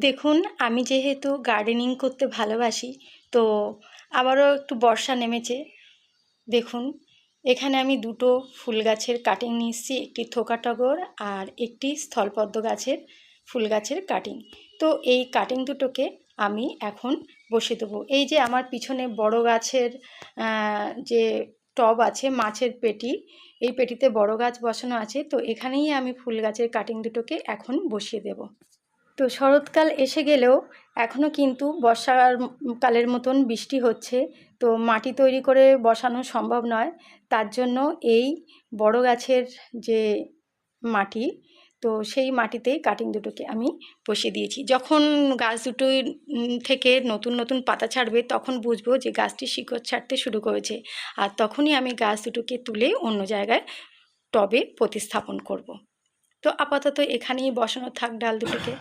দেখুন, আমি যেহেতু গার্ডেনিং করতে ভালোবাসি, তো আবারও একটু বর্ষা নেমেছে। দেখুন, এখানে আমি দুটো ফুল গাছের কাটিং নিয়ে এসেছি, একটি থোকা টগর আর একটি স্থলপদ্ম গাছের ফুল গাছের কাটিং। তো এই কাটিং দুটোকে আমি এখন বসিয়ে দেবো। এই যে আমার পিছনে বড় গাছের যে টব আছে, মাছের পেটি, এই পেটিতে বড় গাছ বসানো আছে, তো এখানেই আমি ফুল গাছের কাটিং দুটোকে এখন বসিয়ে দেব। তো শরৎকাল এসে গেলেও এখনও কিন্তু কালের মতন বৃষ্টি হচ্ছে, তো মাটি তৈরি করে বসানো সম্ভব নয়। তার জন্য এই বড় গাছের যে মাটি, তো সেই মাটিতেই কাটিং দুটোকে আমি বসিয়ে দিয়েছি। যখন গাছ দুটোই থেকে নতুন নতুন পাতা ছাড়বে, তখন বুঝবো যে গাছটি শিকড় ছাড়তে শুরু করেছে, আর তখনই আমি গাছ দুটোকে তুলে অন্য জায়গায় টবে প্রতিস্থাপন করব। তো আপাতত এখানেই বসানো থাক ডাল দুটোকে।